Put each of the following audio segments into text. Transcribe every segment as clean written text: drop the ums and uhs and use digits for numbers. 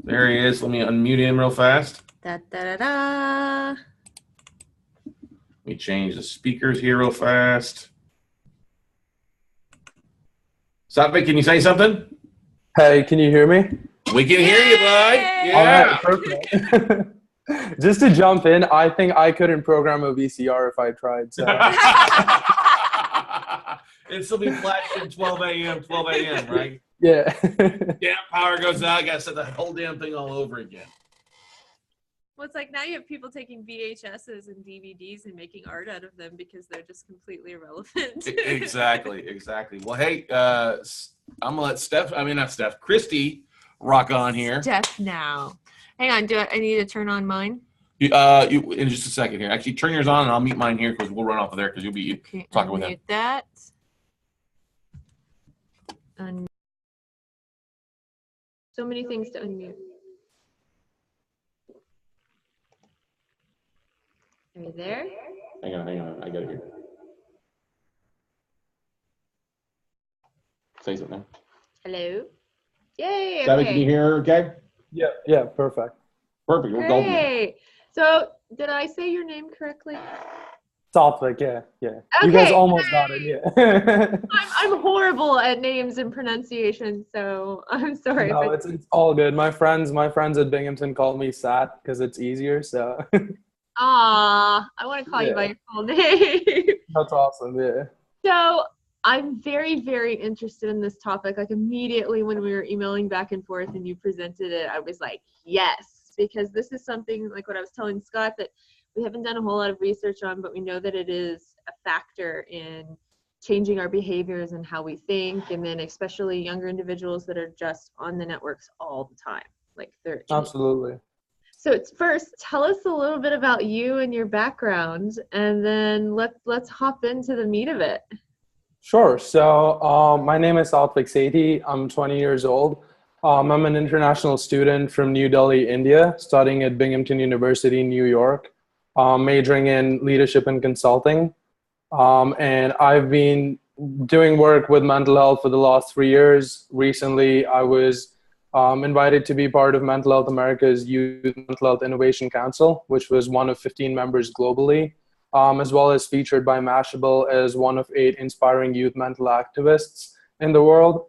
There he is. Let me unmute him real fast. Da, da, da, da. Let me change the speakers here real fast. Satvik, can you say something? Hey, can you hear me? We can hear you, bud. Yeah. All right, perfect. Just to jump in, I think I couldn't program a VCR if I tried. So. It'd still be flashing 12 a.m., right? Yeah. Damn, power goes out. Got to set the whole damn thing all over again. Well, it's like now you have people taking VHSs and DVDs and making art out of them because they're just completely irrelevant. Exactly. Well, hey, I'm going to let Christy rock on here. Steph now. Hang on, I need to turn on mine? You in just a second here. Actually, turn yours on and I'll mute mine here because we'll run off of there because you'll be talking with him. That. So many things to unmute. Are you there? Hang on. I got it here. Say something. Hello? Yay, Satvik, okay. can you hear her okay? Yeah, perfect. Perfect. We'll go. Hey, so did I say your name correctly? Satvik, yeah. Okay. You guys almost got it, yeah. I'm horrible at names and pronunciation, so I'm sorry. No, it's all good. My friends at Binghamton call me Sat because it's easier, so. I want to call you by your full name. That's awesome, yeah. So I'm very, very interested in this topic. Like immediately when we were emailing back and forth and you presented it, I was like, yes, because this is something like what I was telling Scott that we haven't done a whole lot of research on, but we know that it is a factor in changing our behaviors and how we think, and then especially younger individuals that are just on the networks all the time. Like they're Absolutely. So first, tell us a little bit about you and your background, and then let's hop into the meat of it. Sure. So my name is Satviks Sethi. I'm 20 years old. I'm an international student from New Delhi, India, studying at Binghamton University in New York, majoring in leadership and consulting. And I've been doing work with mental health for the last 3 years. Recently, I was invited to be part of Mental Health America's Youth Mental Health Innovation Council, which was one of 15 members globally, as well as featured by Mashable as one of 8 inspiring youth mental activists in the world.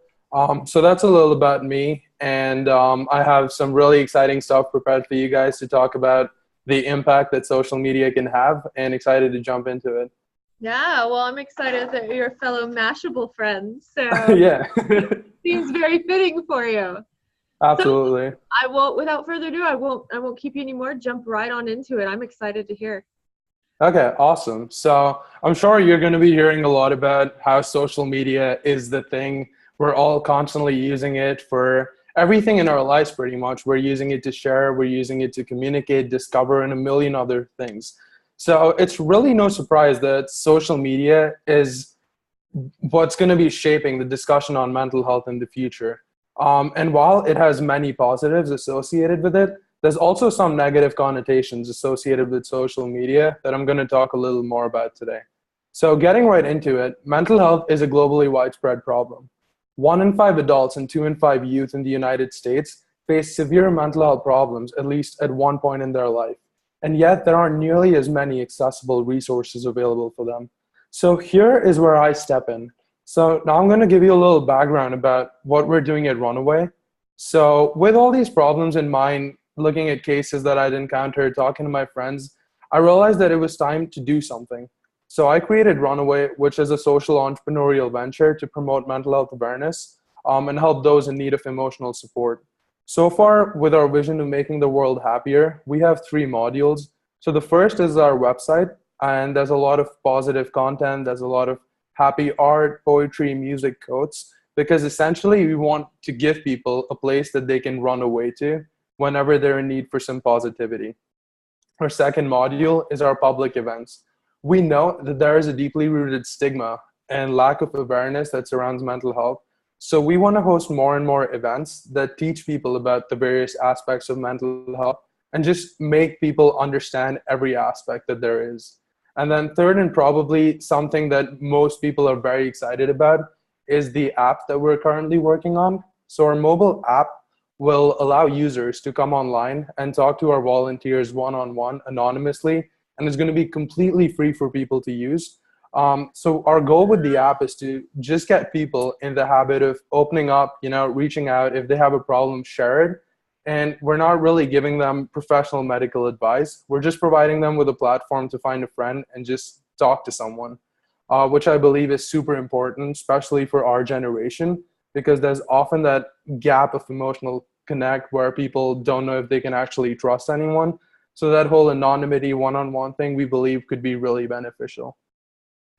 So that's a little about me. And I have some really exciting stuff prepared for you guys to talk about the impact that social media can have, and excited to jump into it. Yeah, well, I'm excited that you're fellow Mashable friends. So Yeah. seems very fitting for you. Absolutely. So I won't, without further ado, I won't keep you anymore. Jump right on into it. I'm excited to hear. Okay, awesome. So I'm sure you're going to be hearing a lot about how social media is the thing. We're all constantly using it for everything in our lives, pretty much. We're using it to share, we're using it to communicate, discover, and a million other things. So it's really no surprise that social media is what's going to be shaping the discussion on mental health in the future. And while it has many positives associated with it, there's also some negative connotations associated with social media that I'm going to talk a little more about today. So getting right into it, mental health is a globally widespread problem. 1 in 5 adults and 2 in 5 youth in the United States face severe mental health problems at least at one point in their life. And yet there aren't nearly as many accessible resources available for them. So here is where I step in. So now I'm going to give you a little background about what we're doing at Runaway. So with all these problems in mind, looking at cases that I'd encountered, talking to my friends, I realized that it was time to do something. So I created Runaway, which is a social entrepreneurial venture to promote mental health awareness and help those in need of emotional support. So far, with our vision of making the world happier, we have 3 modules. So the first is our website, and there's a lot of positive content. There's a lot of happy art, poetry, music, quotes, because essentially we want to give people a place that they can run away to whenever they're in need for some positivity. Our second module is our public events. We know that there is a deeply rooted stigma and lack of awareness that surrounds mental health. So we want to host more and more events that teach people about the various aspects of mental health and just make people understand every aspect that there is. And then third, and probably something that most people are very excited about, is the app that we're currently working on. So our mobile app will allow users to come online and talk to our volunteers one-on-one anonymously, and it's going to be completely free for people to use. So our goal with the app is to just get people in the habit of opening up, reaching out. If they have a problem, share it. And we're not really giving them professional medical advice. We're just providing them with a platform to find a friend and just talk to someone, which I believe is super important, especially for our generation, because there's often that gap of emotional connect where people don't know if they can actually trust anyone. So that whole anonymity one-on-one thing, we believe, could be really beneficial.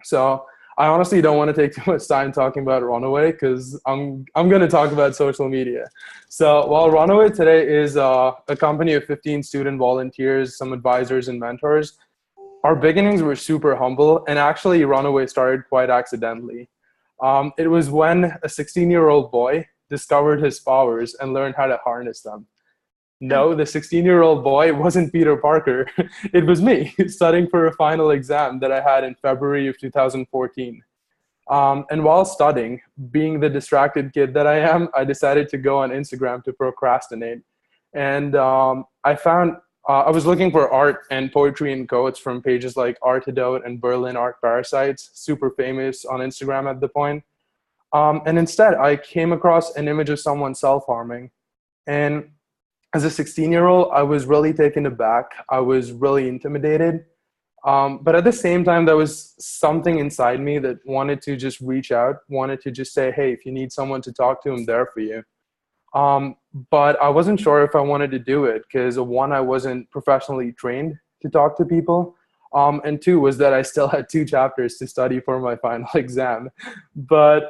So I honestly don't want to take too much time talking about Runaway, because I'm going to talk about social media. So while Runaway today is a company of 15 student volunteers, some advisors and mentors, our beginnings were super humble, and actually Runaway started quite accidentally. It was when a 16-year-old boy discovered his powers and learned how to harness them. No, the 16-year-old boy wasn't Peter Parker. It was me, studying for a final exam that I had in February of 2014. And while studying, being the distracted kid that I am, I decided to go on Instagram to procrastinate. And I was looking for art and poetry and quotes from pages like Artidote and Berlin Art Parasites, super famous on Instagram at the point. And instead, I came across an image of someone self-harming. And as a 16-year-old, I was really taken aback. I was really intimidated. But at the same time, there was something inside me that wanted to just reach out, wanted to just say, hey, if you need someone to talk to, I'm there for you. But I wasn't sure if I wanted to do it because, one, I wasn't professionally trained to talk to people. And two was that I still had 2 chapters to study for my final exam. But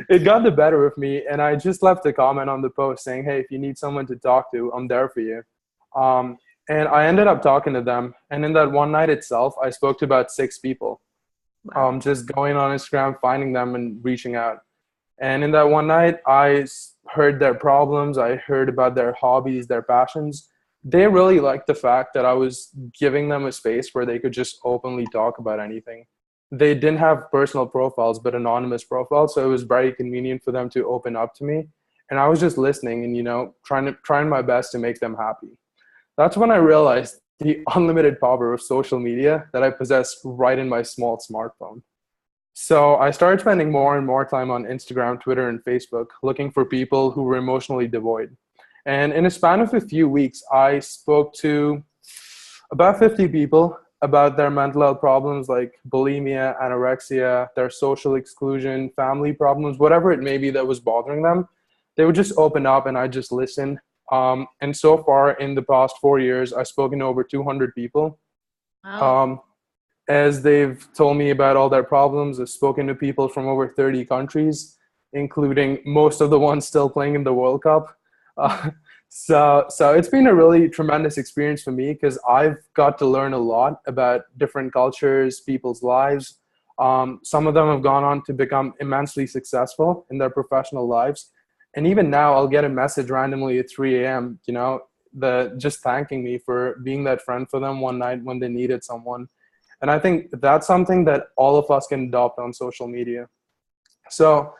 it got the better of me, and I just left a comment on the post saying, hey, if you need someone to talk to, I'm there for you. And I ended up talking to them. And in that one night itself, I spoke to about 6 people, just going on Instagram, finding them and reaching out. And in that one night, I heard their problems. I heard about their hobbies, their passions. They really liked the fact that I was giving them a space where they could just openly talk about anything. They didn't have personal profiles, but anonymous profiles. So it was very convenient for them to open up to me. And I was just listening and, trying my best to make them happy. That's when I realized the unlimited power of social media that I possess right in my small smartphone. So I started spending more and more time on Instagram, Twitter, and Facebook, looking for people who were emotionally devoid. And in a span of a few weeks, I spoke to about 50 people about their mental health problems like bulimia, anorexia, their social exclusion, family problems, whatever it may be that was bothering them. They would just open up and I just listen. And so far in the past 4 years, I've spoken to over 200 people. Wow. As they've told me about all their problems, I've spoken to people from over 30 countries, including most of the ones still playing in the World Cup. So it's been a really tremendous experience for me because I've got to learn a lot about different cultures, people's lives. Some of them have gone on to become immensely successful in their professional lives. And even now I'll get a message randomly at 3 a.m., just thanking me for being that friend for them one night when they needed someone. And I think that's something that all of us can adopt on social media. So,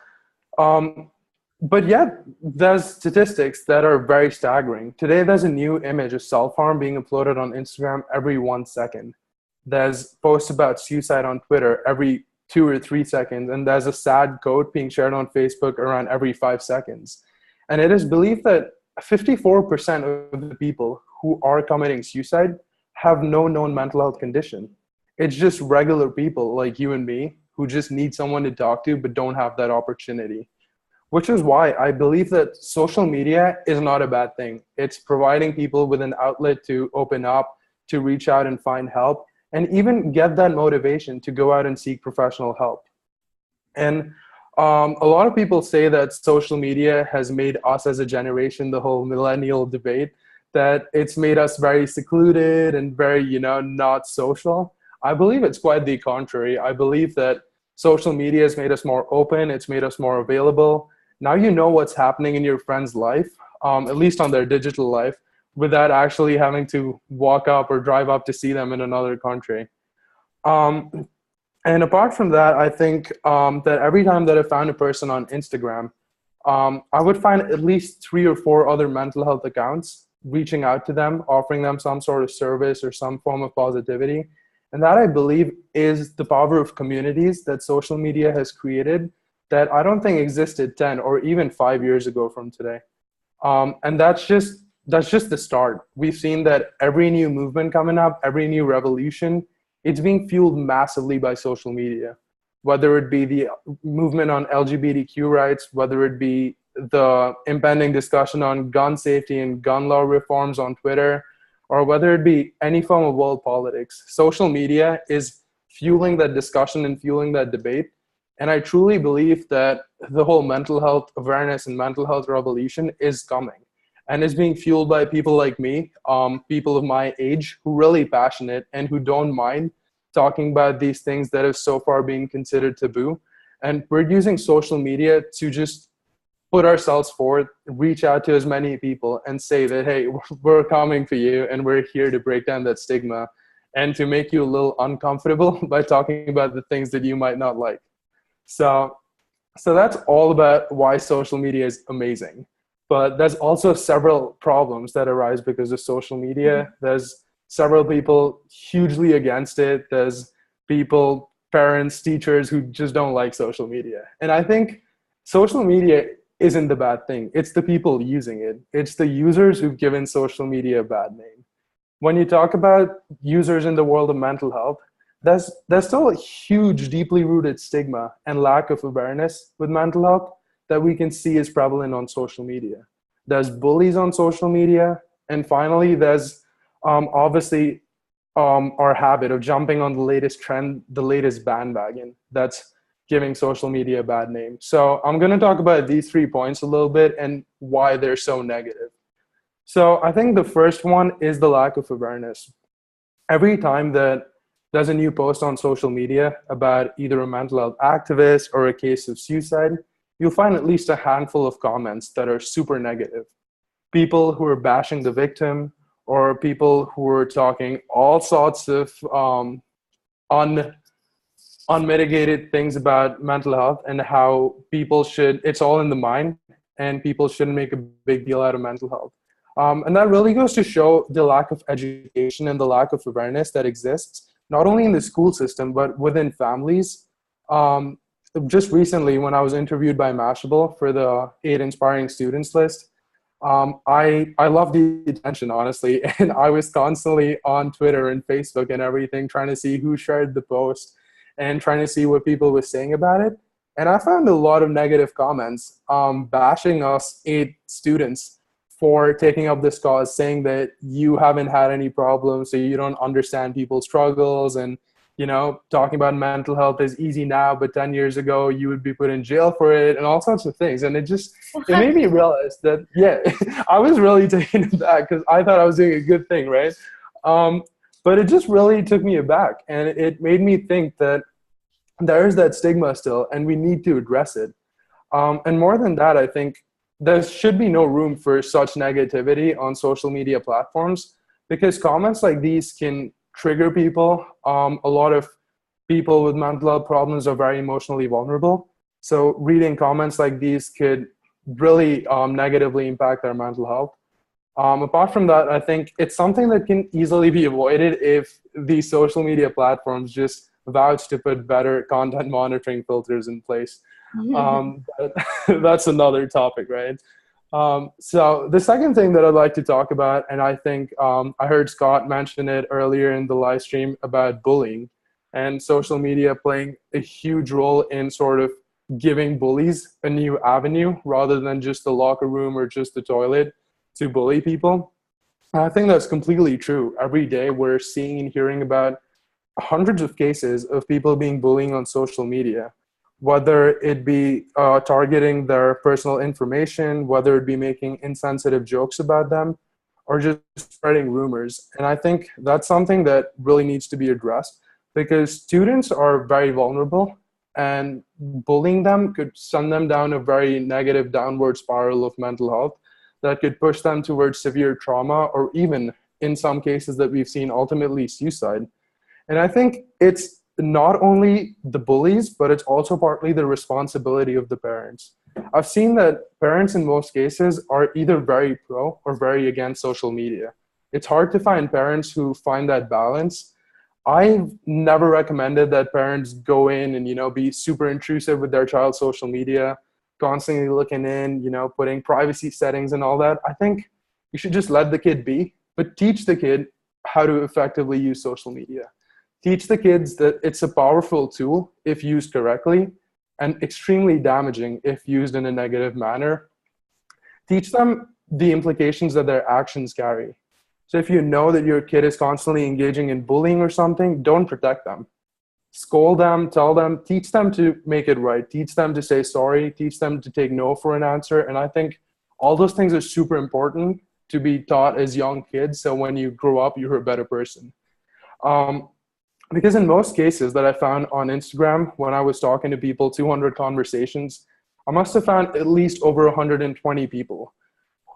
but yet there's statistics that are very staggering. Today, there's a new image of self-harm being uploaded on Instagram every 1 second. There's posts about suicide on Twitter every 2 or 3 seconds. And there's a sad quote being shared on Facebook around every 5 seconds. And it is believed that 54% of the people who are committing suicide have no known mental health condition. It's just regular people like you and me who just need someone to talk to but don't have that opportunity. Which is why I believe that social media is not a bad thing. It's providing people with an outlet to open up, to reach out and find help, and even get that motivation to go out and seek professional help. And a lot of people say that social media has made us as a generation, the whole millennial debate, that it's made us very secluded and very, not social. I believe it's quite the contrary. I believe that social media has made us more open. It's made us more available. Now you know what's happening in your friend's life, at least on their digital life, without actually having to walk up or drive up to see them in another country. And apart from that, I think that every time that I found a person on Instagram, I would find at least 3 or 4 other mental health accounts reaching out to them, offering them some sort of service or some form of positivity. And that, I believe, is the power of communities that social media has created that I don't think existed 10 or even 5 years ago from today. And that's just the start. We've seen that every new movement coming up, every new revolution, it's being fueled massively by social media. Whether it be the movement on LGBTQ rights, whether it be the impending discussion on gun safety and gun law reforms on Twitter, or whether it be any form of world politics, social media is fueling that discussion and fueling that debate. And I truly believe that the whole mental health awareness and mental health revolution is coming and is being fueled by people like me, people of my age who are really passionate and who don't mind talking about these things that have so far been considered taboo. And we're using social media to just put ourselves forward, reach out to as many people and say that, hey, we're coming for you and we're here to break down that stigma and to make you a little uncomfortable by talking about the things that you might not like. So that's all about why social media is amazing. But there's also several problems that arise because of social media. There's several people hugely against it. There's people, parents, teachers who just don't like social media. And I think social media isn't the bad thing. It's the people using it. It's the users who've given social media a bad name. When you talk about users in the world of mental health, there's still a huge, deeply rooted stigma and lack of awareness with mental health that we can see is prevalent on social media. There's bullies on social media. And finally, there's obviously our habit of jumping on the latest trend, the latest bandwagon that's giving social media a bad name. So I'm going to talk about these 3 points a little bit and why they're so negative. So I think the first one is the lack of awareness. Every time that there's a new post on social media about either a mental health activist or a case of suicide, you'll find at least a handful of comments that are super negative. People who are bashing the victim or people who are talking all sorts of unmitigated things about mental health and how people should, it's all in the mind and people shouldn't make a big deal out of mental health. And that really goes to show the lack of education and the lack of awareness that exists, not only in the school system, but within families. Just recently, when I was interviewed by Mashable for the 8 Inspiring Students list, I love the attention, honestly. And I was constantly on Twitter and Facebook and everything, trying to see who shared the post and trying to see what people were saying about it. And I found a lot of negative comments bashing us 8 students for taking up this cause, saying that you haven't had any problems, so you don't understand people's struggles, and talking about mental health is easy now, but 10 years ago you would be put in jail for it, and all sorts of things. And it made me realize that, yeah, I was really taken aback because I thought I was doing a good thing, right? But it just really took me aback, and it made me think that there is that stigma still, and we need to address it. And more than that, I think there should be no room for such negativity on social media platforms, because comments like these can trigger people. A lot of people with mental health problems are very emotionally vulnerable. So reading comments like these could really negatively impact their mental health. Apart from that, I think it's something that can easily be avoided if these social media platforms just vouch to put better content monitoring filters in place. But that's another topic, right? So the second thing that I'd like to talk about, and I think I heard Scott mention it earlier in the live stream about bullying and social media playing a huge role in sort of giving bullies a new avenue rather than just the locker room or just the toilet to bully people. And I think that's completely true. Every day we're seeing and hearing about hundreds of cases of people being bullied on social media, whether it be targeting their personal information, whether it be making insensitive jokes about them, or just spreading rumors. And I think that's something that really needs to be addressed, because students are very vulnerable, and bullying them could send them down a very negative downward spiral of mental health that could push them towards severe trauma, or even in some cases that we've seen, ultimately suicide. And I think it's not only the bullies, but it's also partly the responsibility of the parents. I've seen that parents in most cases are either very pro or very against social media. It's hard to find parents who find that balance. I've never recommended that parents go in and, be super intrusive with their child's social media, constantly looking in, putting privacy settings and all that. I think you should just let the kid be, but teach the kid how to effectively use social media. Teach the kids that it's a powerful tool if used correctly and extremely damaging if used in a negative manner. Teach them the implications that their actions carry. So if you know that your kid is constantly engaging in bullying or something, don't protect them. Scold them, tell them, teach them to make it right. Teach them to say sorry, teach them to take no for an answer. And I think all those things are super important to be taught as young kids. So when you grow up, you're a better person. Because in most cases that I found on Instagram, when I was talking to people, 200 conversations, I must have found at least over 120 people.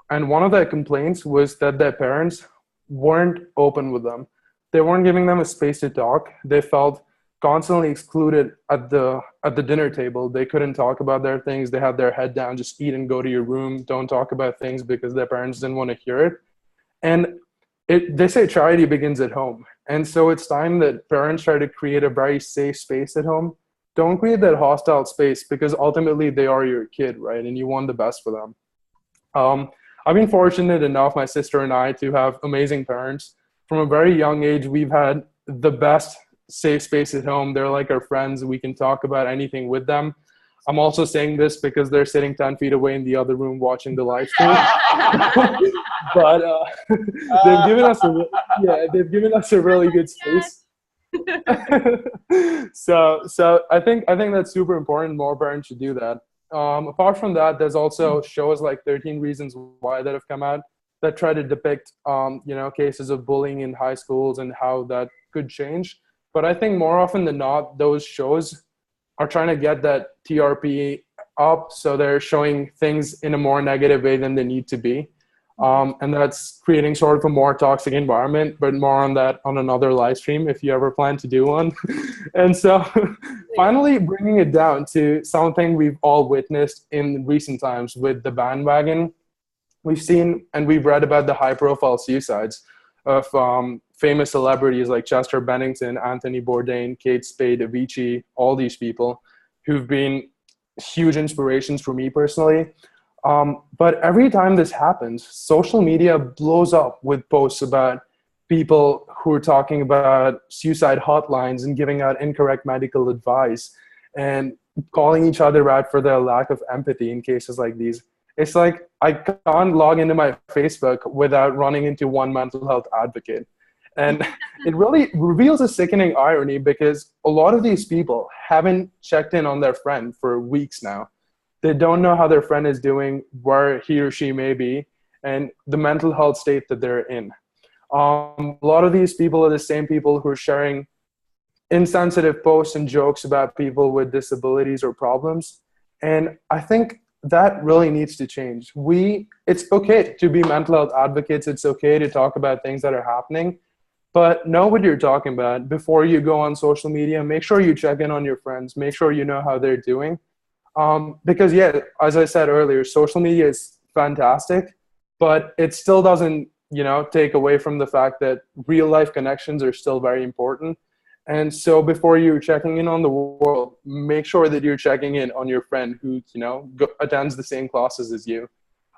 And one of their complaints was that their parents weren't open with them. They weren't giving them a space to talk. They felt constantly excluded at the dinner table. They couldn't talk about their things. They had their head down, just eat and go to your room. Don't talk about things because their parents didn't want to hear it. And they say charity begins at home. And so it's time that parents try to create a very safe space at home. Don't create that hostile space because ultimately they are your kid, right? And you want the best for them. I've been fortunate enough, my sister and I, to have amazing parents. From a very young age, we've had the best safe space at home. They're like our friends. We can talk about anything with them. I'm also saying this because they're sitting 10 feet away in the other room watching the live stream. But they've given us a really good space. So I think that's super important. More parents should do that. Apart from that, there's also shows like 13 Reasons Why that have come out that try to depict cases of bullying in high schools and how that could change. But I think more often than not, those shows are trying to get that TRP up, so they're showing things in a more negative way than they need to be. And that's creating sort of a more toxic environment, but more on that on another live stream if you ever plan to do one. And so finally bringing it down to something we've all witnessed in recent times with the bandwagon. We've seen and we've read about the high profile suicides of famous celebrities like Chester Bennington, Anthony Bourdain, Kate Spade, Avicii, all these people who've been huge inspirations for me personally. But every time this happens, social media blows up with posts about people who are talking about suicide hotlines and giving out incorrect medical advice and calling each other out for their lack of empathy in cases like these. It's like I can't log into my Facebook without running into one mental health advocate. And it really reveals a sickening irony because a lot of these people haven't checked in on their friend for weeks now. They don't know how their friend is doing, where he or she may be, and the mental health state that they're in. A lot of these people are the same people who are sharing insensitive posts and jokes about people with disabilities or problems. And I think that really needs to change. It's okay to be mental health advocates. It's okay to talk about things that are happening, but know what you're talking about. Before you go on social media, make sure you check in on your friends. Make sure you know how they're doing. Because as I said earlier, social media is fantastic, but it still doesn't, take away from the fact that real life connections are still very important. And so before you're checking in on the world, make sure that you're checking in on your friend who, attends the same classes as you.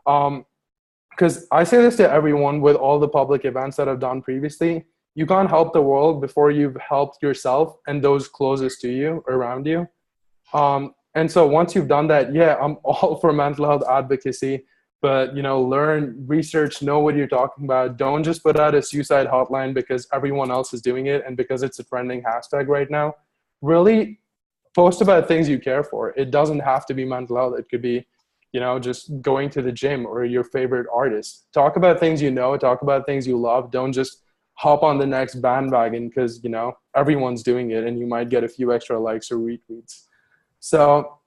Because I say this to everyone with all the public events that I've done previously, you can't help the world before you've helped yourself and those closest to you, around you. And so once you've done that, I'm all for mental health advocacy, but, learn, research, know what you're talking about. Don't just put out a suicide hotline because everyone else is doing it and because it's a trending hashtag right now. Really post about things you care for. It doesn't have to be mental health. It could be, just going to the gym or your favorite artist. Talk about things talk about things you love. Don't just hop on the next bandwagon because, everyone's doing it and you might get a few extra likes or retweets. So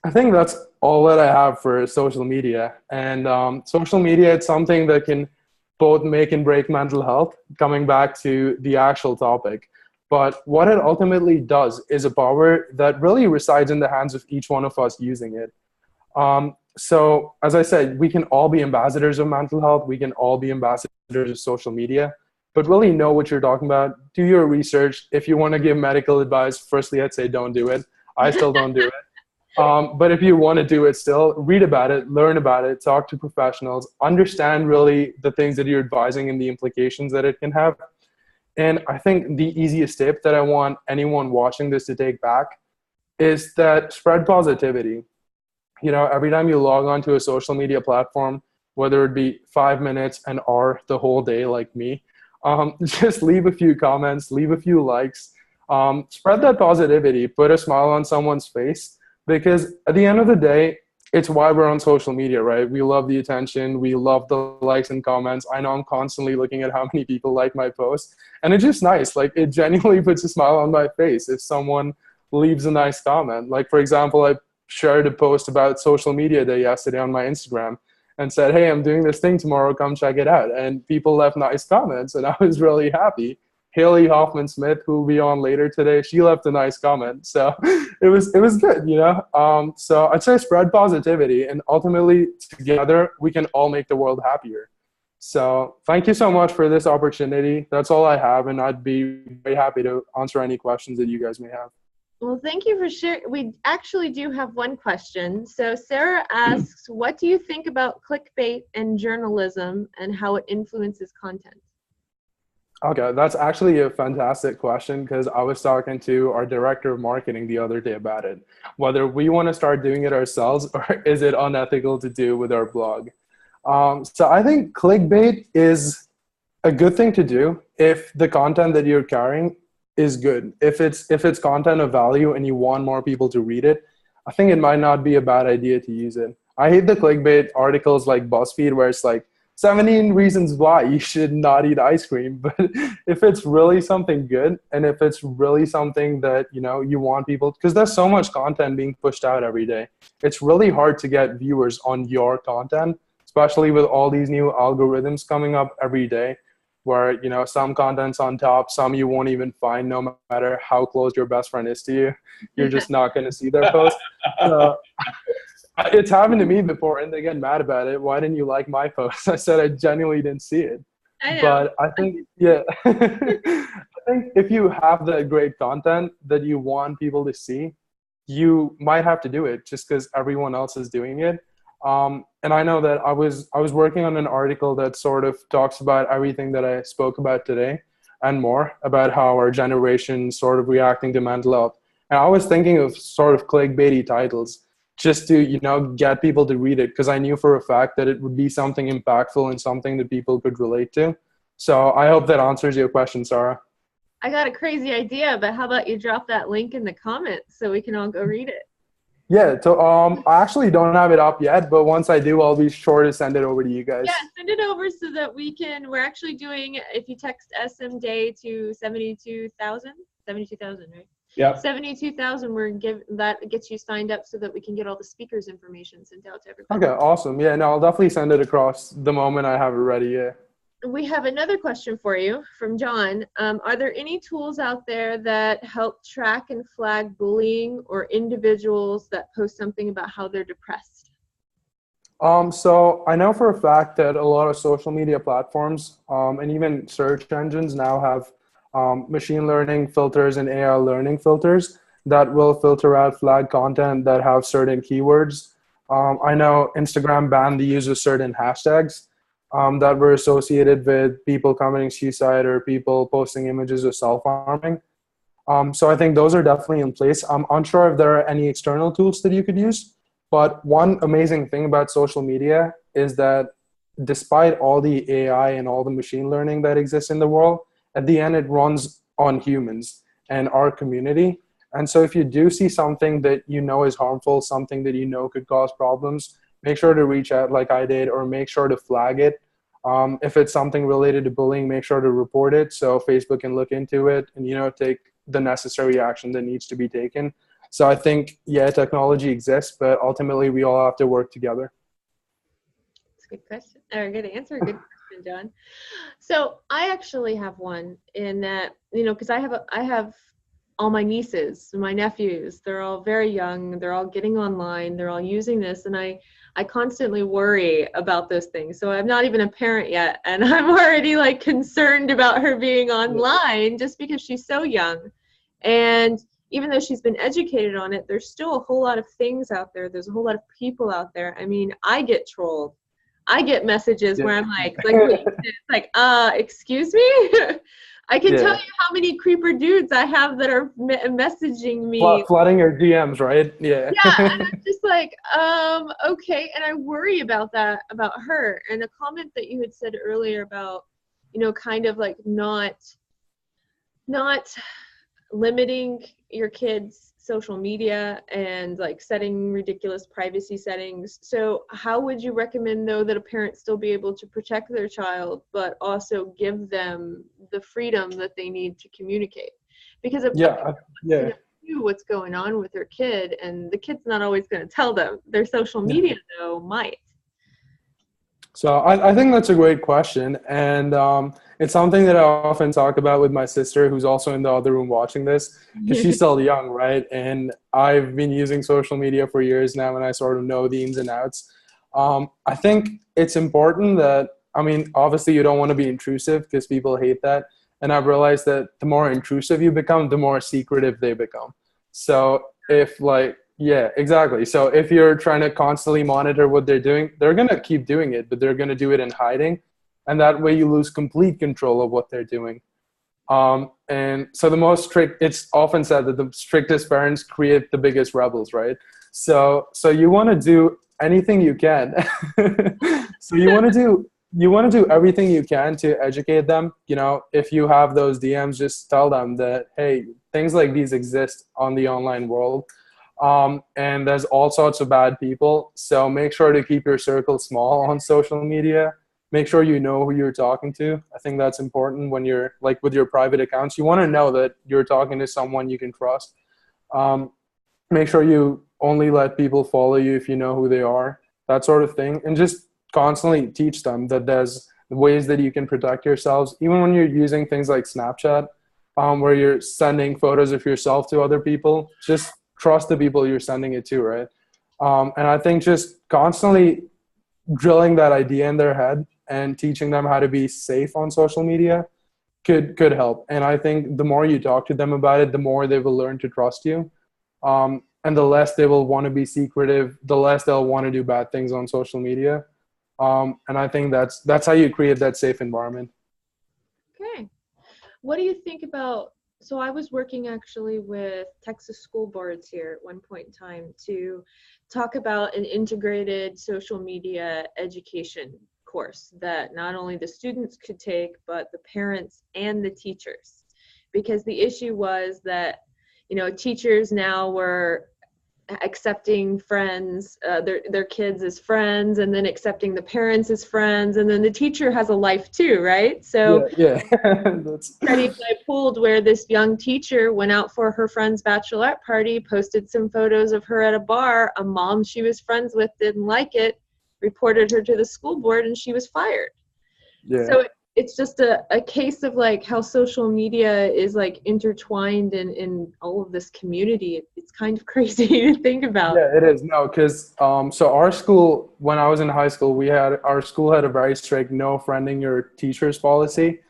I think that's all that I have for social media. And social media, it's something that can both make and break mental health, coming back to the actual topic. But what it ultimately does is a power that really resides in the hands of each one of us using it. So as I said, we can all be ambassadors of mental health. We can all be ambassadors of social media, but really know what you're talking about. Do your research. If you want to give medical advice, firstly, I'd say don't do it. I still don't do it. But if you want to do it still, read about it, learn about it, talk to professionals, understand really the things that you're advising and the implications that it can have. And I think the easiest tip that I want anyone watching this to take back is that spread positivity. You know, every time you log on to a social media platform, whether it be 5 minutes, an hour, the whole day, like me, just leave a few comments, leave a few likes, spread that positivity, put a smile on someone's face, because at the end of the day, it's why we're on social media, right? We love the attention, we love the likes and comments. I know I'm constantly looking at how many people like my posts, and it's just nice. Like, it genuinely puts a smile on my face if someone leaves a nice comment. Like, for example, I shared a post about social media day yesterday on my Instagram and said, hey, I'm doing this thing tomorrow, come check it out. And people left nice comments, and I was really happy. Haley Hoffman Smith, who will be on later today, she left a nice comment. So it was good, you know? So I'd say spread positivity, and ultimately together we can all make the world happier. So thank you so much for this opportunity. That's all I have, and I'd be very happy to answer any questions that you guys may have. Well, thank you for sharing. We actually do have one question. So Sarah asks, what do you think about clickbait and journalism and how it influences content? Okay, that's actually a fantastic question, because I was talking to our director of marketing the other day about it. Whether we want to start doing it ourselves or is it unethical to do with our blog? So I think clickbait is a good thing to do if the content that you're carrying is good. If it's content of value and you want more people to read it, I think it might not be a bad idea to use it. I hate the clickbait articles like BuzzFeed where it's like 17 reasons why you should not eat ice cream. But if it's really something good, and if it's really something that, you know, you want people, because there's so much content being pushed out every day, it's really hard to get viewers on your content, especially with all these new algorithms coming up every day, where, you know, some content's on top, some you won't even find no matter how close your best friend is to you. You're just not going to see their post. It's happened to me before, and they get mad about it. Why didn't you like my post? I said I genuinely didn't see it. I know. But I think, yeah, I think if you have that great content that you want people to see, you might have to do it just because everyone else is doing it. And I know that I was working on an article that sort of talks about everything that I spoke about today and more, about how our generation sort of reacting to mental health. And I was thinking of sort of clickbaity titles just to, you know, get people to read it, because I knew for a fact that it would be something impactful and something that people could relate to. So I hope that answers your question, Sarah. I got a crazy idea, but how about you drop that link in the comments so we can all go read it? Yeah, so I actually don't have it up yet, but once I do, I'll be sure to send it over to you guys. Yeah, send it over so that we're actually doing, if you text SM Day to 72,000, right? Yeah. 72,000, that gets you signed up so that we can get all the speakers' information sent out to everybody. Okay, awesome. Yeah, no, I'll definitely send it across the moment I have it ready, yeah. We have another question for you from John. Are there any tools out there that help track and flag bullying or individuals that post something about how they're depressed? So I know for a fact that a lot of social media platforms and even search engines now have machine learning filters and AI learning filters that will filter out flag content that have certain keywords. I know Instagram banned the use of certain hashtags that were associated with people committing suicide or people posting images of self-harming. So I think those are definitely in place. I'm unsure if there are any external tools that you could use, but one amazing thing about social media is that despite all the AI and all the machine learning that exists in the world, at the end it runs on humans and our community. And so if you do see something that you know is harmful, something that you know could cause problems, make sure to reach out like I did, or make sure to flag it. If it's something related to bullying, make sure to report it so Facebook can look into it and, you know, take the necessary action that needs to be taken. So I think, yeah, technology exists, but ultimately we all have to work together. That's a good question, or good answer. Good question, John. So I actually have one in that, you know, because I have all my nieces, my nephews, they're all very young, they're all getting online, they're all using this, and I constantly worry about those things. So I'm not even a parent yet, and I'm already like concerned about her being online just because she's so young. And even though she's been educated on it, there's still a whole lot of things out there. There's a whole lot of people out there. I mean, I get trolled. I get messages where I'm like what you said, like, excuse me? I can tell you how many creeper dudes I have that are messaging me. Flooding your DMs, right? Yeah. Yeah, and I'm just like, okay. And I worry about that, about her. And a comment that you had said earlier about, you know, kind of like not limiting your kids' social media and like setting ridiculous privacy settings. So how would you recommend, though, that a parent still be able to protect their child, but also give them the freedom that they need to communicate? Because if know what's going on with their kid, and the kid's not always going to tell them. Their social media, though, might. So I think that's a great question. And it's something that I often talk about with my sister, who's also in the other room watching this, because she's still young, right? And I've been using social media for years now, and I sort of know the ins and outs. I think it's important that, I mean, obviously you don't want to be intrusive because people hate that. And I've realized that the more intrusive you become, the more secretive they become. So if yeah, exactly. So if you're trying to constantly monitor what they're doing, they're going to keep doing it, but they're going to do it in hiding. And that way you lose complete control of what they're doing. And so the most strict, it's often said that the strictest parents create the biggest rebels, right? So you want to do anything you can. So you want to do everything you can to educate them. You know, if you have those DMs, just tell them that, hey, things like these exist on the online world. And there's all sorts of bad people. So make sure to keep your circle small on social media. Make sure you know who you're talking to. I think that's important when you're like with your private accounts. You want to know that you're talking to someone you can trust. Make sure you only let people follow you if you know who they are, that sort of thing. And just constantly teach them that there's ways that you can protect yourselves. Even when you're using things like Snapchat, where you're sending photos of yourself to other people, just trust the people you're sending it to, right? And I think just constantly drilling that idea in their head and teaching them how to be safe on social media could help. And I think the more you talk to them about it, the more they will learn to trust you. And the less they will want to be secretive, the less they'll want to do bad things on social media. And I think that's how you create that safe environment. Okay. What do you think about, so I was working actually with Texas school boards here at one point in time to talk about an integrated social media education course that not only the students could take, but the parents and the teachers. Because the issue was that, you know, teachers now were accepting friends, their kids as friends, and then accepting the parents as friends, and then the teacher has a life too, right? So yeah. studies I pulled where this young teacher went out for her friend's bachelorette party, posted some photos of her at a bar. A mom she was friends with didn't like it, reported her to the school board, and she was fired. So it's just a case of like how social media is like intertwined in all of this community. It's kind of crazy to think about. Yeah, it is. No, because so our school, when I was in high school, our school had a very strict no friending your teachers policy.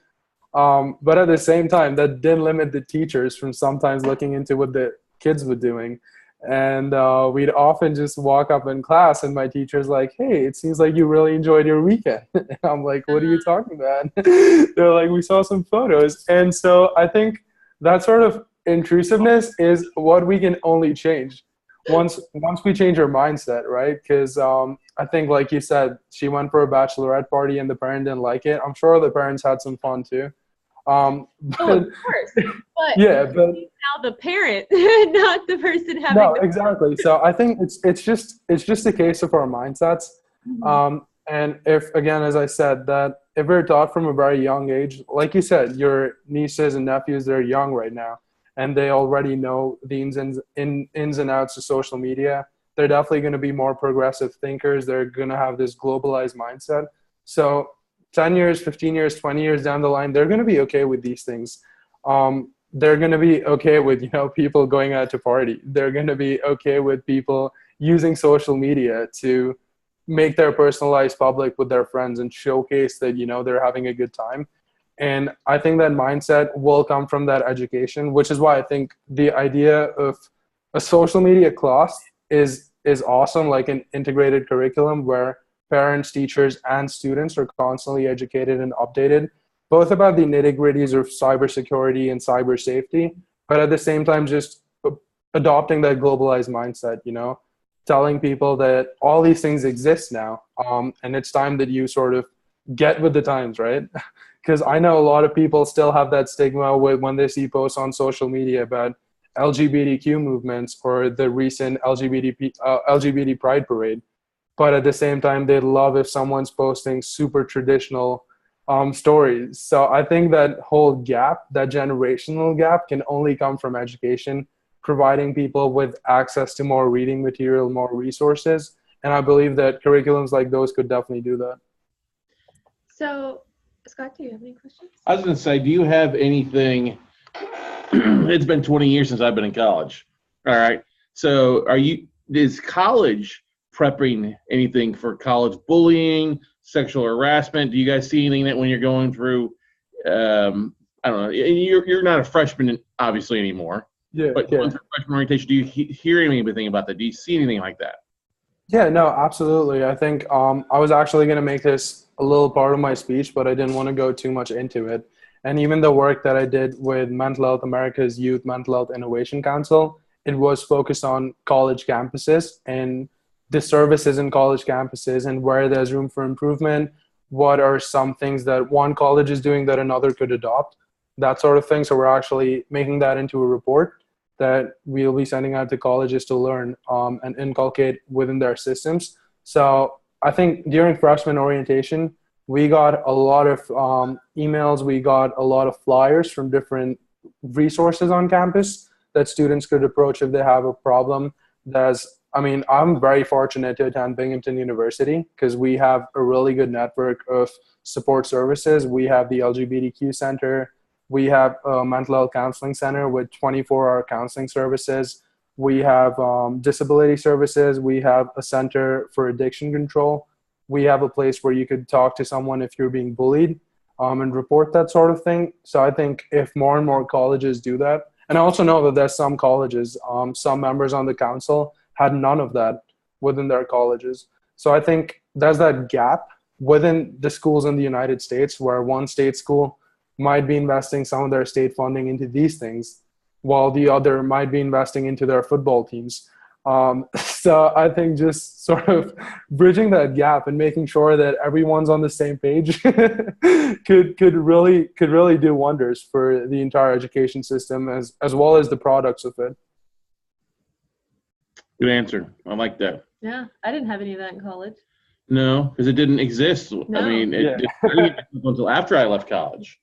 But at the same time, that didn't limit the teachers from sometimes looking into what the kids were doing. And we'd often just walk up in class and my teacher's like, hey, it seems like you really enjoyed your weekend. And I'm like, what are you talking about? They're like, we saw some photos. And so I think that sort of intrusiveness is what we can only change once we change our mindset, right? Because I think, like you said, she went for a bachelorette party and the parent didn't like it. I'm sure the parents had some fun too. Of course. But but now the parent, not the person having. No, exactly. So I think it's just a case of our mindsets. Mm-hmm. And if, again, as I said, that if we're taught from a very young age, like you said, your nieces and nephews, they're young right now, and they already know the ins and outs of social media. They're definitely going to be more progressive thinkers. They're going to have this globalized mindset. So 10 years, 15 years, 20 years down the line, they're going to be okay with these things. they're going to be okay with, people going out to party. They're going to be okay with people using social media to make their personal lives public with their friends and showcase that, they're having a good time. And I think that mindset will come from that education, which is why I think the idea of a social media class is awesome, like an integrated curriculum where parents, teachers, and students are constantly educated and updated, both about the nitty-gritties of cybersecurity and cyber safety, but at the same time just adopting that globalized mindset, telling people that all these things exist now, and it's time that you sort of get with the times, right? Because I know a lot of people still have that stigma when they see posts on social media about LGBTQ movements or the recent LGBT Pride Parade. But at the same time, they'd love if someone's posting super traditional stories. So I think that whole gap, that generational gap, can only come from education, providing people with access to more reading material, more resources. And I believe that curriculums like those could definitely do that. So, Scott, do you have any questions? I was going to say, do you have anything? It's been 20 years since I've been in college. All right. So is college prepping anything for college bullying, sexual harassment? Do you guys see anything that when you're going through, I don't know, you're not a freshman obviously anymore, but going through freshman orientation, do you hear anything about that? Do you see anything like that? Yeah, no, absolutely. I think I was actually going to make this a little part of my speech, but I didn't want to go too much into it. And even the work that I did with Mental Health America's Youth Mental Health Innovation Council, it was focused on college campuses and the services in college campuses and where there's room for improvement. What are some things that one college is doing that another could adopt? That sort of thing. So we're actually making that into a report that we'll be sending out to colleges to learn and inculcate within their systems. So I think during freshman orientation, we got a lot of emails, we got a lot of flyers from different resources on campus that students could approach if they have a problem. I'm very fortunate to attend Binghamton University because we have a really good network of support services. We have the LGBTQ Center. We have a mental health counseling center with 24-hour counseling services. We have disability services. We have a center for addiction control. We have a place where you could talk to someone if you're being bullied and report that sort of thing. So I think if more and more colleges do that, and I also know that there's some colleges, some members on the council had none of that within their colleges. So I think there's that gap within the schools in the United States where one state school might be investing some of their state funding into these things, while the other might be investing into their football teams. So I think just sort of bridging that gap and making sure that everyone's on the same page could really do wonders for the entire education system as well as the products of it. Good answer. I like that. Yeah, I didn't have any of that in college. No, because it didn't exist. No. I mean, it didn't exist until after I left college.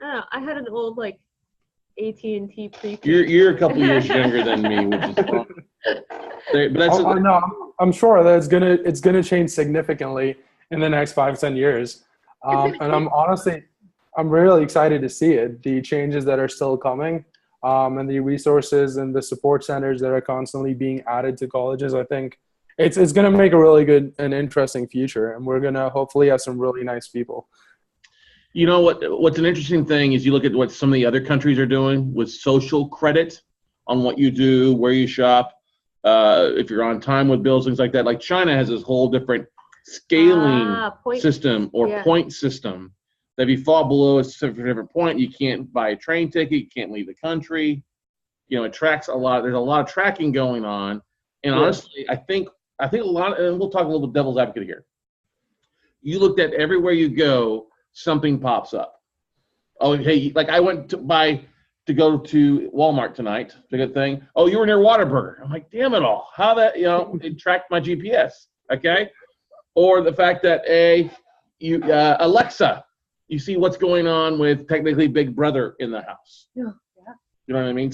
I don't know. I had an old AT&T prepaid. You're a couple years younger than me, which is fun. But that's no, I'm sure that it's gonna change significantly in the next 5-10 years. And I'm really excited to see it. The changes that are still coming, and the resources and the support centers that are constantly being added to colleges. I think it's gonna make a really good and interesting future, and we're gonna hopefully have some really nice people. You know what's an interesting thing is you look at what some of the other countries are doing with social credit on what you do, where you shop, if you're on time with bills, things like that. Like China has this whole different scaling system or point system that if you fall below a different point, you can't buy a train ticket, you can't leave the country. It tracks a lot. There's a lot of tracking going on. And honestly, I think a lot, and we'll talk a little bit devil's advocate here. You looked at everywhere you go, something pops up. Oh, hey, like I went to go to Walmart tonight to get a thing. Oh, you were near Whataburger. I'm like, damn it all. How that, it tracked my GPS. Okay. Or the fact that Alexa, you see what's going on with technically Big Brother in the house. Yeah. You know what I mean?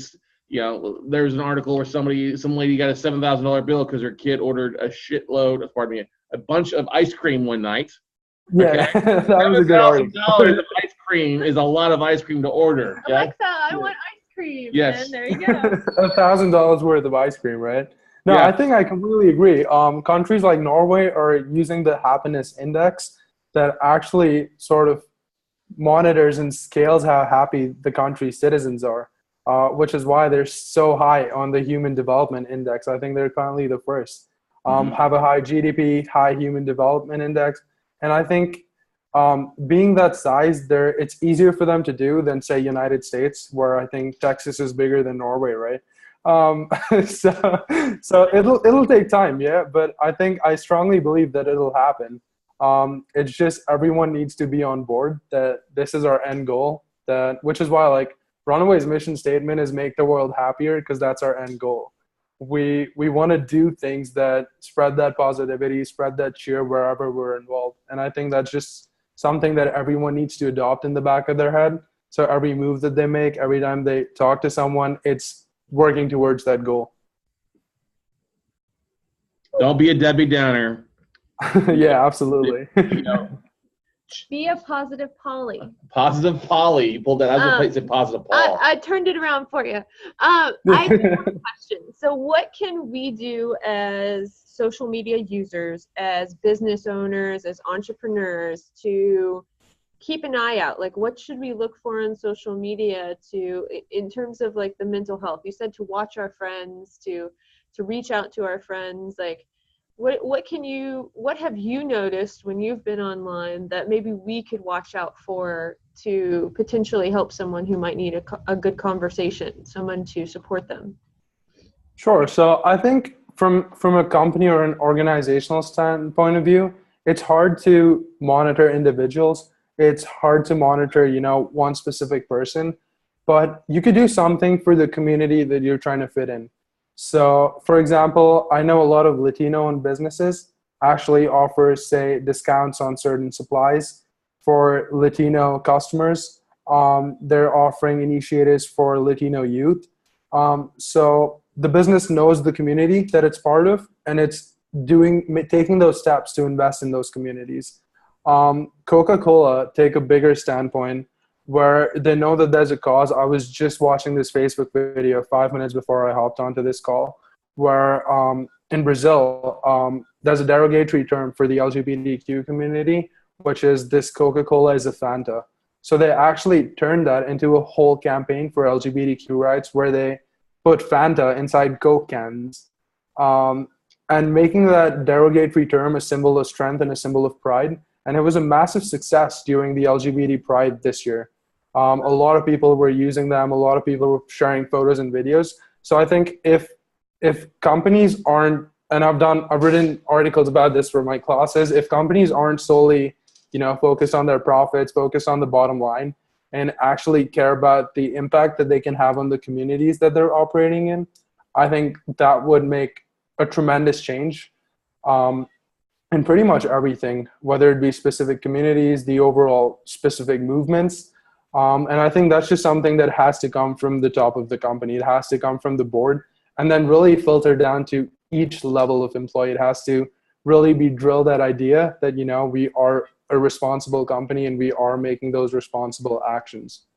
There's an article where some lady got a $7,000 bill because her kid ordered a bunch of ice cream one night. Yeah, okay? that was a good article. $7,000 of ice cream is a lot of ice cream to order. Okay? Alexa, I want ice cream. Yes. And there you go. $1,000 worth of ice cream, right? No, Yeah. I think I completely agree. Countries like Norway are using the happiness index that actually sort of monitors and scales how happy the country's citizens are, which is why they're so high on the Human Development Index. I think they're currently the first. Have a high GDP, high Human Development Index. And I think being that size, it's easier for them to do than, say, United States, where I think Texas is bigger than Norway, right? So it'll take time, yeah. But I strongly believe that it'll happen. It's just everyone needs to be on board that this is our end goal. Which is why like Runaway's mission statement is make the world happier, because that's our end goal. We want to do things that spread that positivity, spread that cheer wherever we're involved. And I think that's just something that everyone needs to adopt in the back of their head. So every move that they make, every time they talk to someone, it's working towards that goal. Don't be a Debbie Downer. Yeah, absolutely. You know, Be a positive Polly. positive Polly. You pulled that. I was going to say positive Paul. I turned it around for you. I have one question. So what can we do as social media users, as business owners, as entrepreneurs to keep an eye out? Like, what should we look for on social media in terms of like the mental health? You said to watch our friends, to reach out to our friends. Like, what have you noticed when you've been online that maybe we could watch out for to potentially help someone who might need a good conversation, someone to support them? Sure. So I think from a company or an organizational standpoint of view, it's hard to monitor individuals. It's hard to monitor, one specific person, but you could do something for the community that you're trying to fit in. So, for example, I know a lot of Latino-owned businesses actually offer, say, discounts on certain supplies for Latino customers. They're offering initiatives for Latino youth. So the business knows the community that it's part of, and it's taking those steps to invest in those communities. Coca-Cola take a bigger standpoint where they know that there's a cause. I was just watching this Facebook video 5 minutes before I hopped onto this call, where in Brazil, there's a derogatory term for the LGBTQ community, which is this Coca-Cola is a Fanta. So they actually turned that into a whole campaign for LGBTQ rights, where they put Fanta inside Coke cans, and making that derogatory term a symbol of strength and a symbol of pride. And it was a massive success during the LGBT Pride this year. A lot of people were using them. A lot of people were sharing photos and videos. So I think if companies aren't, and I've written articles about this for my classes, if companies aren't solely, focused on their profits, focused on the bottom line, and actually care about the impact that they can have on the communities that they're operating in, I think that would make a tremendous change. And pretty much everything, whether it be specific communities, the overall specific movements. And I think that's just something that has to come from the top of the company. It has to come from the board, and then really filter down to each level of employee. It has to really be drilled, that idea that, we are a responsible company and we are making those responsible actions.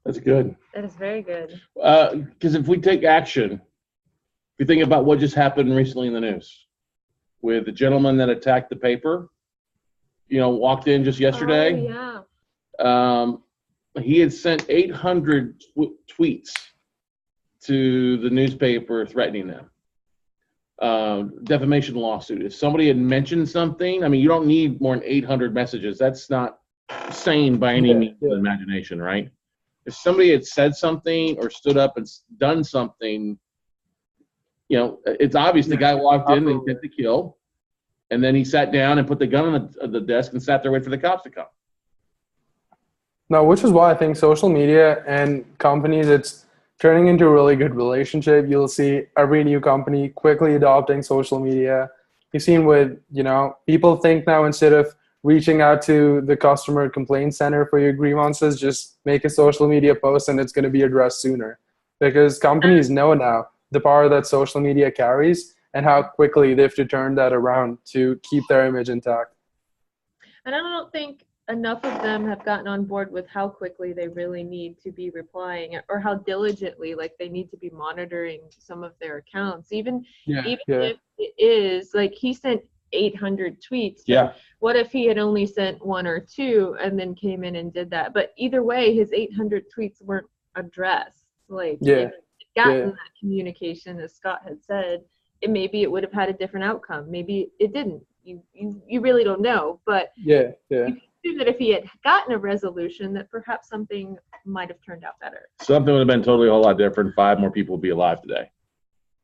That's good. That is very good. Because if we take action, if you think about what just happened recently in the news with the gentleman that attacked the paper, walked in just yesterday. Oh, yeah. He had sent 800 tweets to the newspaper threatening them. Defamation lawsuit. If somebody had mentioned something, you don't need more than 800 messages. That's not sane by any means of the imagination, right? If somebody had said something or stood up and done something, it's obvious the guy walked in and intent to kill, and then he sat down and put the gun on the desk and sat there waiting for the cops to come. No, which is why I think social media and companies, it's turning into a really good relationship. You'll see every new company quickly adopting social media. You've seen with, people think now instead of reaching out to the customer complaint center for your grievances, just make a social media post and it's going to be addressed sooner. Because companies know now the power that social media carries and how quickly they have to turn that around to keep their image intact. And I don't think enough of them have gotten on board with how quickly they really need to be replying, or how diligently, like, they need to be monitoring some of their accounts. Even if it is like he sent 800 tweets. Yeah. What if he had only sent 1 or 2 and then came in and did that? But either way, his 800 tweets weren't addressed. Like, if he'd gotten that communication, as Scott had said, maybe it would have had a different outcome. Maybe it didn't. You really don't know. But you can assume that if he had gotten a resolution, that perhaps something might have turned out better. Something would have been totally a whole lot different. 5 more people would be alive today.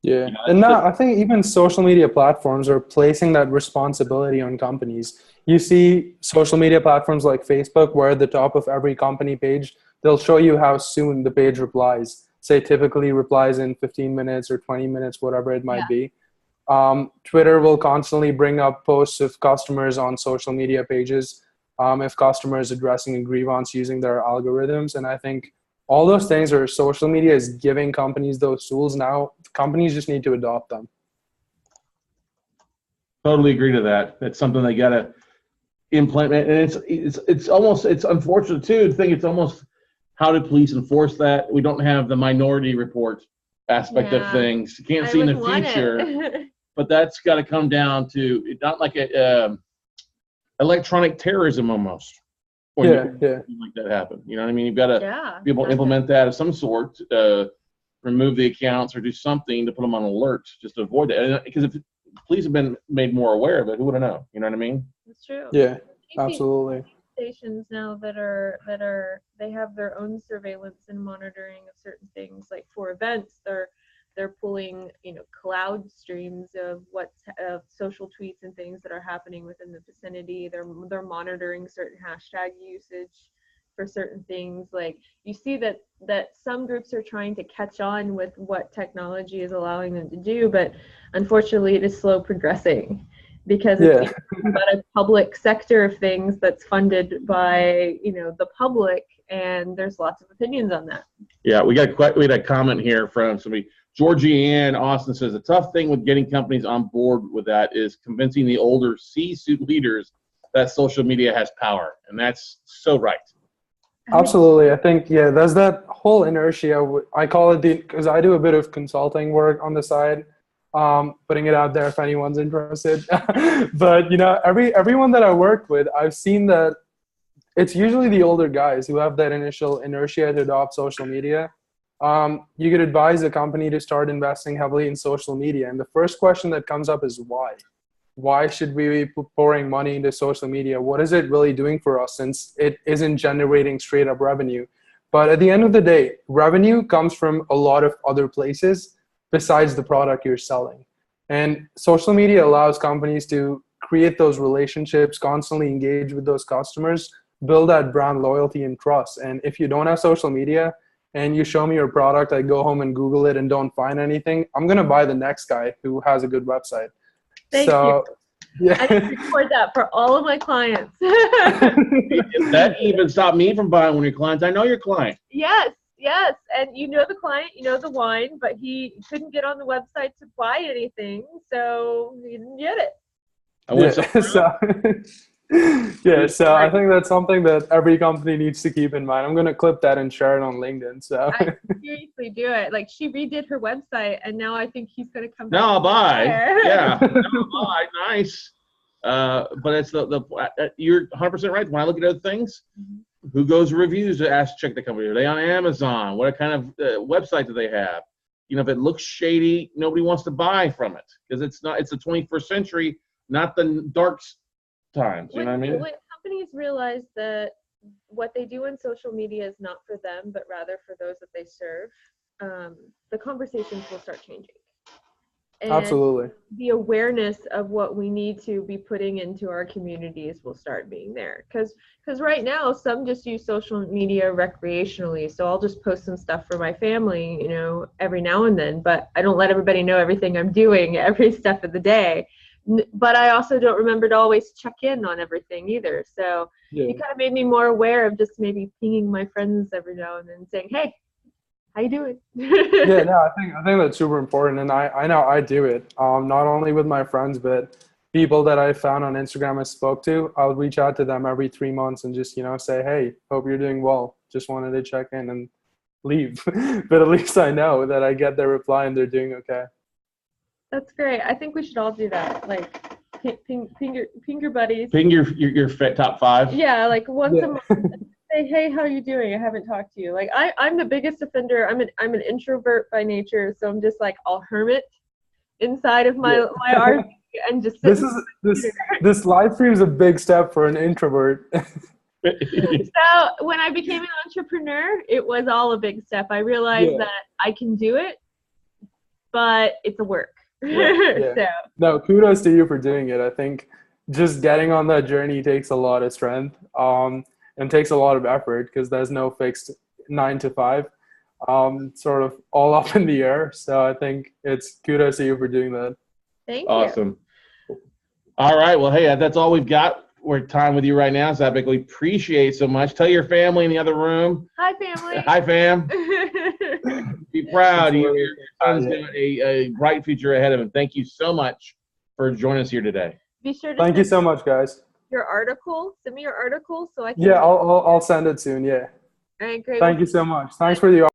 Yeah, and now I think even social media platforms are placing that responsibility on companies. You see social media platforms like Facebook, where at the top of every company page, they'll show you how soon the page replies. Say typically replies in 15 minutes or 20 minutes, whatever it might be. Twitter will constantly bring up posts of customers on social media pages if customers addressing a grievance using their algorithms. And I think all those things, are social media is giving companies those tools. Now companies just need to adopt them. Totally agree to that. It's something they gotta implement, and it's almost, it's unfortunate too to think it's almost, how do police enforce that? We don't have the minority report aspect of things. You can't see in the future, but that's got to come down to not like a electronic terrorism almost. Something like that happen. You know what I mean? You've got to be able to implement that of some sort, remove the accounts or do something to put them on alert just to avoid it. Because if police have been made more aware of it, who would have known? You know what I mean? That's true. Yeah, absolutely. Stations now that they have their own surveillance and monitoring of certain things, like for events, they're pulling, cloud streams of social tweets and things that are happening within the vicinity. They're monitoring certain hashtag usage for certain things. Like, you see that some groups are trying to catch on with what technology is allowing them to do, but unfortunately it is slow progressing, because it's about a public sector of things that's funded by the public, and there's lots of opinions on that. Yeah, we had a comment here from somebody. Georgie Ann Austin says the tough thing with getting companies on board with that is convincing the older C-suite leaders that social media has power, and that's so right. Absolutely. I think, there's that whole inertia. I call it because I do a bit of consulting work on the side, putting it out there if anyone's interested. But, everyone that I work with, I've seen that it's usually the older guys who have that initial inertia to adopt social media. You could advise a company to start investing heavily in social media. And the first question that comes up is why? Why should we be pouring money into social media? What is it really doing for us, since it isn't generating straight up revenue? But at the end of the day, revenue comes from a lot of other places besides the product you're selling. And social media allows companies to create those relationships, constantly engage with those customers, build that brand loyalty and trust. And if you don't have social media, and you show me your product, I go home and Google it and don't find anything, I'm going to buy the next guy who has a good website. Thank you. Yeah. I just record that for all of my clients. That even stopped me from buying one of your clients. I know your client. Yes. And the client, the wine, but he couldn't get on the website to buy anything, so he didn't get it. So I think that's something that every company needs to keep in mind. I'm going to clip that and share it on LinkedIn. So I seriously do it. Like, she redid her website, and now I think he's going to come back. Now I'll buy. Yeah. Now I'll buy. Nice. But it's you're 100% right. When I look at other things, who goes to reviews to check the company? Are they on Amazon? What kind of website do they have? If it looks shady, nobody wants to buy from it, because it's the 21st century, not the dark times. You know what I mean? When companies realize that what they do on social media is not for them, but rather for those that they serve, the conversations will start changing. And absolutely. The awareness of what we need to be putting into our communities will start being there. Because right now, some just use social media recreationally. So I'll just post some stuff for my family, every now and then. But I don't let everybody know everything I'm doing every step of the day. But I also don't remember to always check in on everything either. So you kind of made me more aware of just maybe pinging my friends every now and then, saying, "Hey, how you doing?" I think that's super important, and I know I do it. Not only with my friends, but people that I found on Instagram I spoke to, I'll reach out to them every 3 months and just, say, hey, hope you're doing well. Just wanted to check in and leave. But at least I know that I get their reply and they're doing okay. That's great. I think we should all do that. Like, ping your buddies. Ping your top 5. Yeah, like once a month. Say, hey, how you doing? I haven't talked to you. Like, I'm the biggest offender. I'm an introvert by nature, so I'm just like, I'll hermit inside of my RV and just sit. This live stream is a big step for an introvert. So when I became an entrepreneur, it was all a big step. I realized that I can do it, but it's a work. So. No, kudos to you for doing it. I think just getting on that journey takes a lot of strength and takes a lot of effort because there's no fixed 9 to 5, sort of all up in the air. So I think it's kudos to you for doing that. Thank you. Awesome. All right. Well, hey, that's all we've got. We're time with you right now, Satvik. We appreciate it so much. Tell your family in the other room. Hi, family. Hi, fam. Be proud. Your son's got a bright future ahead of him. Thank you so much for joining us here today. Be sure to Thank you so much, guys. Your article. Send me your article so I can. Yeah, I'll send it soon. Yeah. All right, great. Thank you so much. Thanks for the